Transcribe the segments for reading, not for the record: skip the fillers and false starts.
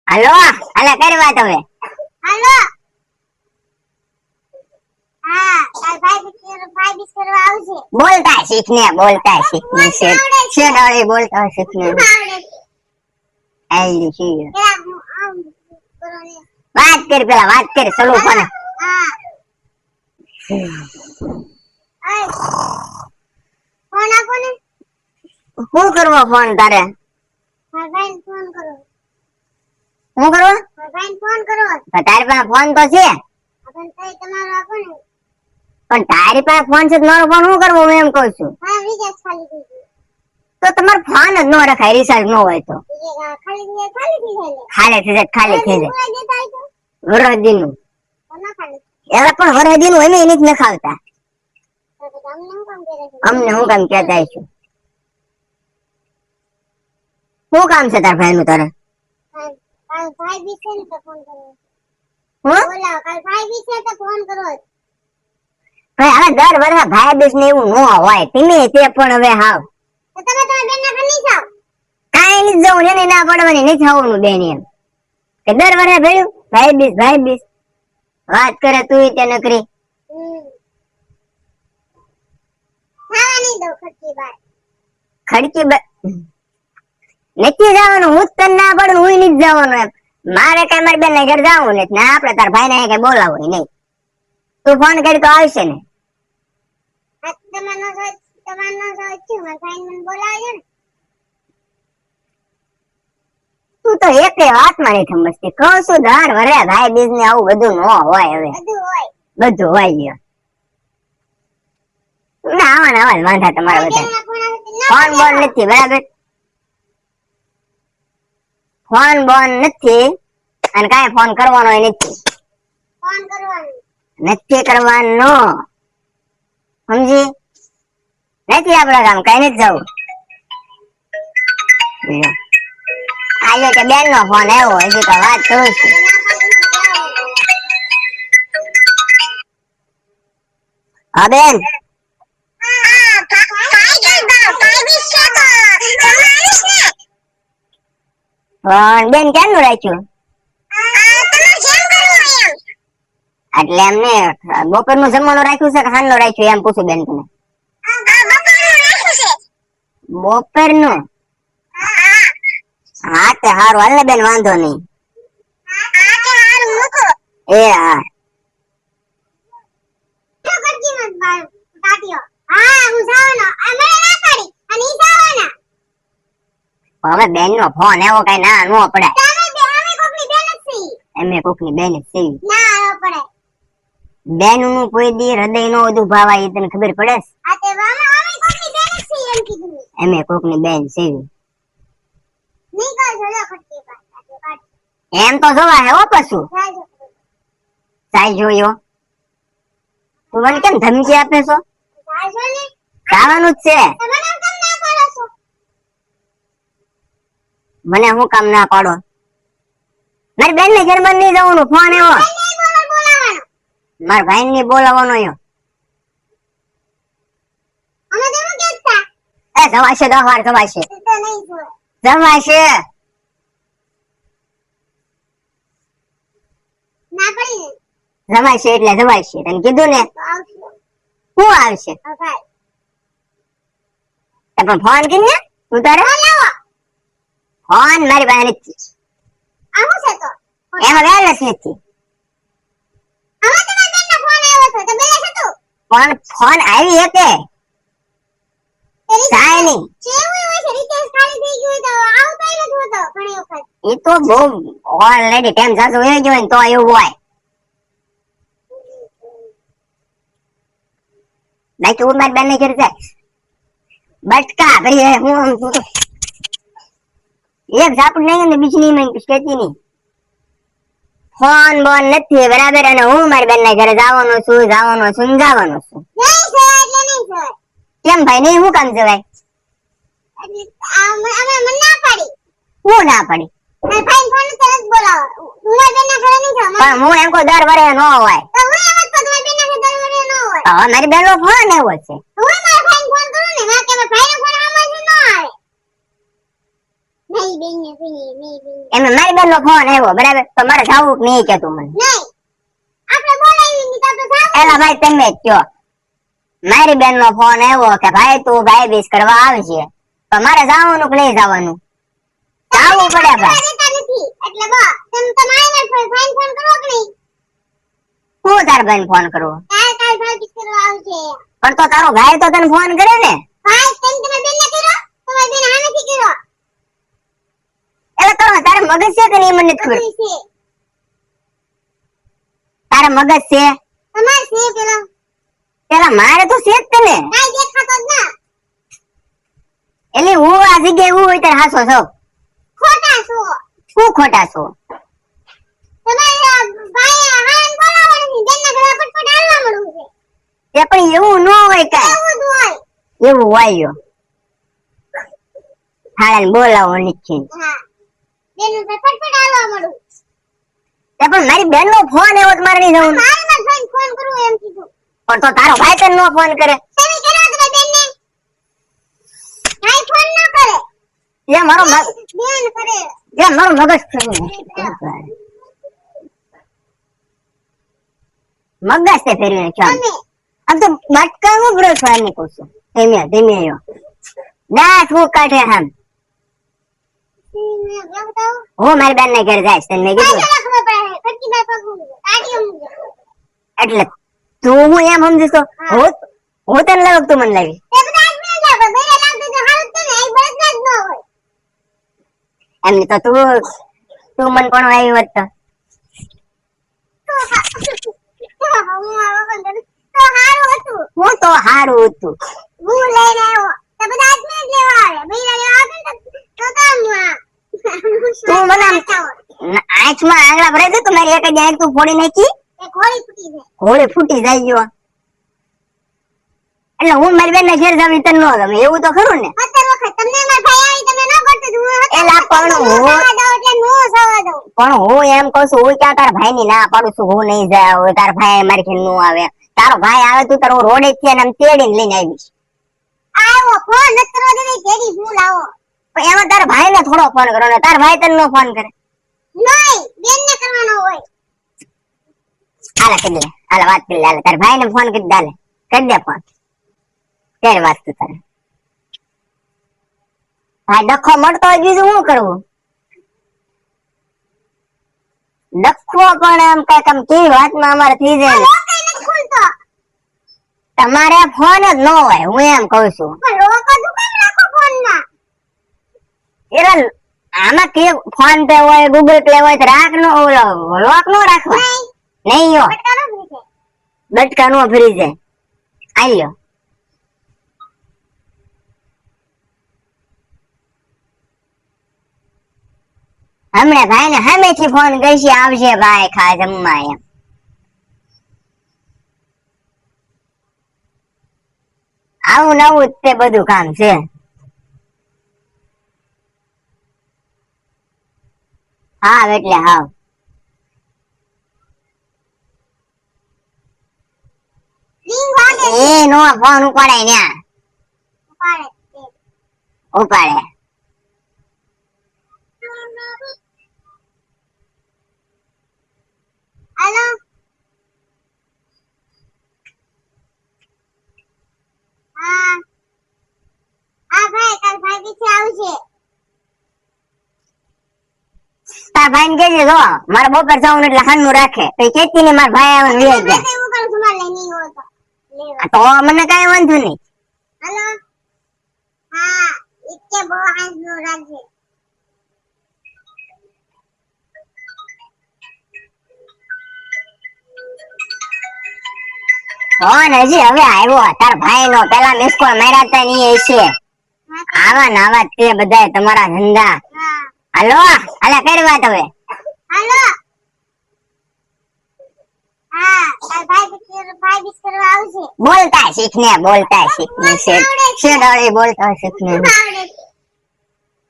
હાલો હાલે કરવા તમે હાલો હા કાલ ભાઈ બીસ કરવા આવશે. બોલતા શીખને શેડાળે બોલતા શીખને આઈ છે વાત કર પેલા વાત કર સલુ કોને હા ફોન આપો ને. શું કરવો ફોન તારે? ભાઈ ફોન કરો. શું કરવો? ભાઈ ફોન કરો. તારી પાસે ફોન તો છે પણ કઈ તમારો આપો ને. પણ તારી પાસે ફોન છે મારો ફોન શું કરવો હું એમ કહું છું. હા રિચાર્જ ખાલી થઈ ગયું. તો તમારો ફોન જ ન રખાય રિચાર્જ ન હોય તો. ખાલી થઈ જાય. ખાલી થઈ જાય. વરદીનું કોના ખાલી? એલા પણ વરદીનું એને નથી નખાવતા. અમને અમને હું કામ કહેતા હું કામ કહેતા છું. શું કામ છે તાર ભાઈ નું તારે? કાલ ભાઈ બી છે ને તો ફોન કરો. હું બોલાવો કાલ ભાઈ બી છે તો ફોન કરો. ભાઈ હવે દર વર્ષે ભાઈ બીસ ને એવું ન હોય તમે તે પણ હવે હાવ તો તમે તમારા બેન ના ઘર નહીં જાઓ. કાંઈ નથી જવું એને ના પડવાની નથી આવવાનું બેન એમ કે દર વર્ષે ભેળ્યું ભાઈ બીસ વાત કરે તું તે નકરી ખાવા નહીં દો ખર્ચી બાર. ખડકી નથી જવાનું હું જ તને ના પડું હું નથી જવાનું એમ મારે કઈ મારી બેન ના ઘર જવું નથી ને આપણે તાર ભાઈ ને કઈ બોલાવું નહીં તું ફોન કરી તો આવશે ને. આ તમારનો છે મારા ભાઈ મને બોલાવજો ને. તું તો એકે વાતમાં નહીં સમજતી કહું છું દર વરે ભાઈ બીજ ને આવું બધું ન હોય હવે બધું હોય. બધું હોય ગયું ના આવા વાંધા તમારા બધા ફોન બોન નથી બરાબર ફોન બોન નથી અને કાંઈ ફોન કરવાનો નથી ફોન કરવાનો નથી કરવાનો સમજી નથી આપડે કામ કઈ નથી જવું આજે કે બેન નો ફોન આવ્યો હજી તો વાત કરું છું હા બેન પણ બેન ક્યાંનું રાખ્યું એટલે એમને બપોર નું જમવાનું રાખ્યું છે કે સાંજ નું રાખ્યું એમ પૂછું બેન તમે બપોર નું હા તે હારું હાલ ને બેન વાંધો નહીં એ હા હવે બેન નો ફોન એવો કઈ ના નો પડાય એમે કોકની બેન જ છે બેન નું કોઈ દી હૃદય નો દુભાવાય એ તને ખબર પડે એમે કોકની બેન છે એમ તો જોવા હે હો પશુ સાઈ જોયો તું મને કેમ ધમકી આપે છો જવાનું જ છે મને હું કામ ના પાડો મારી બેન ને ઘરમાં નહીં જવાનું ફોન એવો મારા ભાઈ ને બોલાવવાનો એ જવાશે 10 વાર જવાશે જવાશે એટલે જવાશે તને કીધું ને શું આવશે પણ ફોન કરીને તું તારે ફોન મારી પાસે નથી એમાં બેલેન્સ નથી પણ ફોન આવી હતી થાય નહીં એ તો બહુ ઓલરેડી ટાઈમ જાજો વહી ગયો ને તો એવું હોય બાકી હું મારી બેન ને ઘરે જાય બટકા ભરી હું એક ઝાપડ નહીં ને બીજી નહીં કેતી નહીં ફોન બોન નથી બરાબર અને હું મારી બેન ના ઘરે જવાનો છું કેમ ભાઈ નહીં હું કામ જવાય હું ના પડી પણ હું એમ કોઈ દર વરે ન હોય મારી બેન નો ફોન એવો છે મારી બેનને ફોન મારી બેન એમાં મારી બેન નો ફોન આવ્યો બરાબર, તો મારે જાવું કે નહીં કે તું મને? નહીં આપણે બોલાવી ની તો આપણે જાવ એલા ભાઈ તમે જ કયો, મારી બેન નો ફોન આવ્યો કે ભાઈ તું ભાઈ બીસ કરવા આવશે, તો મારે જવાનું કે નહીં જવાનું? જાવું પડે ભાઈ. દેતા નથી એટલે બા તમે તમારે ફાઈન ફોન કરો કે નહીં? હું તાર ભાઈ ફોન કરવો? કાલ ભાઈ બીસ કરવા આવશે. પણ તો તારો ભાઈ તો તને ફોન કરે ને. ભાઈ તમે તમારી બેનને કર્યો તમારી બેન હામેથી કર્યો એટલે કરો, તારે મગજ છે કે નહીં મને નથી ખબર. બધું છે તારે મગજ છે? તમારે છે પેલા પેલા મારે તો છે જ તને. કાઈ દેખાતો જ ના એટલે હું આ જગ્યાએ હું હોય ત્યારે હાસો છો. ખોટા છો શું ખોટા છો? તમારા ભાઈ હાન બોલાવવાનું છે બેનના ઘરે ફટફટ હાલવા મળવું છે એ પણ એવું ન હોય કાંઈ. એવું જ હોય એવું હોય હાળાને બોલાવો નીચે. હા બેનનું ઘરે ફટફટ હાલવા મળવું એ પણ મારી બેન નો ફોન આવ્યો તો મારે નહીં જવું. મારે મારા ભાઈને ફોન કરવો એમ કીધું પણ તો તારો ભાઈ તને નો ફોન કરે? તમે કર્યો તમારી બેનને ભાઈ ફોન ન કરે એ મારો બેન કરે મગજ મગજ તે ફેરવીને ચાલ. તમે આમ તો બટકા હું બ્રશ વાની કહું છું. ધીમે ધીમે આવ્યો દાંત હું કાઢે આમ. મેં બતાવો હું મારી બેન ને ઘરે જાય તને મેં કીધું. કાઈ ખબર પડે ફટકી ભાઈ પગ મૂકે કાઢી મૂકે એટલે તું હું એમ સમજુ છું હું તને લાગ તું મને લાવી. તે બધા આજ મેં જા ભાઈ લાગતો તો હારું જ ને એ બળદ જ ન હોય એમની તો તું મને પણ આવી હોત તો. હું તો હારું હતું. હું લઈને આવ્યો તે બધા આજ મેં જ લેવા આવે ભઈલા લેવા આવે ને તો તું મને આંખમાં આંગળા ભરાઈ દે તો મારી એક જ આંખ તું ફોડી નાખી. એક હોળી ફૂટી છે ઘોડે ફૂટી જાય ગયો. એટલે હું મારી બેન ને ઘેર જાવી તને ન ગમે એવું તો ખરું ને? 17 વખત તમને મારા ભાઈ આવી તમે ન કરતો હું એલા પણ હું એટલે નો સવા દઉં પણ હું એમ કહું છું હું ક્યાં તારા ભાઈ ની ના પાડું છું હું નહીં જાય તારા ભાઈ મારી ઘેર નું આવે. તારો ભાઈ આવે તું તારો રોડે છે ને આમ તેડીને લઈને આવીશ. આવો ફોન ન કરો દે કેડી ભૂલ આવો પણ એમાં તારા ભાઈ ને થોડો ફોન કરો ને તારા ભાઈ તને નો ફોન કરે. નહીં બેન ને કરવાનો હોય હાલે કરી લે હાલે વાત કરી લે હાલે તારા ભાઈ ને ફોન કરી દે કરી દે ફોન ત્યારે વાત તું તારે. ભાઈ ડખો મળતો હોય બીજું શું કરવું? ડખો પણ આમ કઈક આમ કેવી વાતમાં અમારે થઈ જાય ને. રોકાઈ નથી ખુલતો તમારે ફોન જ ન હોય હું એમ કઉ છું. પણ રોકો તું કેમ રાખો ફોન માં એલા આમાં કે ફોન પે હોય ગૂગલ પે હોય તો રાખ નો ઓલો લોક નો રાખવા નહીં યો પટકાનો ભૂસે બટકા નો ફરી જાય. આલ્યો હમણાં ભાઈ ને સામેથી ફોન કરશે આવશે ભાઈ ખા જમવા એમ. આવું નવું જ તે બધું કામ છે. હા એટલે હા રિંગ વાગે એ નો ફોન ઉપાડે ને પાડે તે ઉપાડે. હાલો હા હા ભાઈ કાલ ભાઈ પીછે આવશે તાર ભાઈ ને કહેજે જો મારે બપોર જવાનું એટલે હાનનું રાખે તો એ કેતી ને મારા ભાઈ આવે ને મેં જાય. એવું કરું છું મારે લઈ નહીં હોય તો લેવા તો મને કઈ વાંધો નહીં. હાલો હા ઇકે બહુ આંસુ રાખજે ફોન હજી હવે આવ્યો તાર ભાઈ નો પેલા મિસ કોલ માર્યા હતા ની એ છે આવા ને આવા તે બધાય તમારા ધંધા. હા હાલો હાલે કરી વાત હવે. હાલો હા કાલ ભાઈ બીસ કરવા આવશે બોલતા શીખને શેડાળી બોલતા શીખને આવડે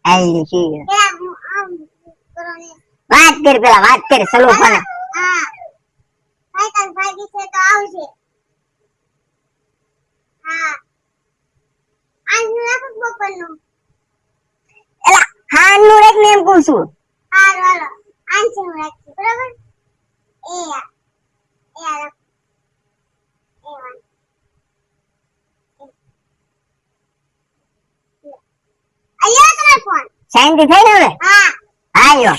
આઈ શી પેલા હું આમ કરો ને વાત કરી પેલા વાત કરી સલો ફોન. હા ભાઈ કાલ ભાઈ બીસે તો આવશે હા આજ નું રાખો બપોરનું એલા હા નું રેક ને એમ કહું છું. હારું હાલો આનથી હું રાખી બરાબર એ આ રાખ એ વાન અલ્યો તમારો ફોન શાંતિ થઈ ને હવે? હા હા યો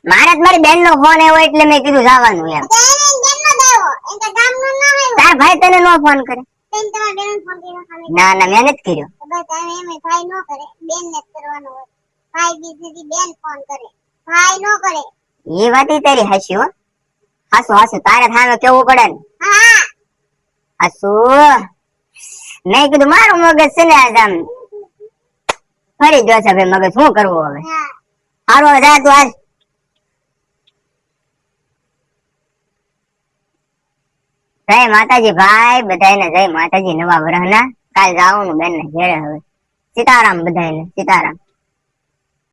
મારે જ મારી બેન નો ફોન આવ્યો એટલે મેં કીધું જવાનું એમ. તો એને બેનનો દેવો એ તો ગામનો ના આવ્યો તાર ભાઈ તને નો ફોન કરે? તેમ તમારા બેનનો ફોન કર્યો ખાલી ના ના મેં નથી કર્યો. તો બસ હવે એમ ભાઈ નો કરે બેન ને જ કરવાનો હોય ભાઈ બીજી બેન ફોન કરે ભાઈ નો કરે એ વાત ઈ તારી હાચી હો. હાસુ હાસુ તારે સામે કેવું પડે ને. હા હાસુ મેં કીધું મારું મગજ છે ને આજ આમ ફરી ગયો છે ભાઈ મગજ શું કરવું હવે. હા હારું હવે જા તું હાલ. જય માતાજી ભાઈ બધાયને જય માતાજી નવા વર્ષના. કાલ જાવાનું બેન ને ઘેરે હવે. સીતારામ બધાયને સીતારામ.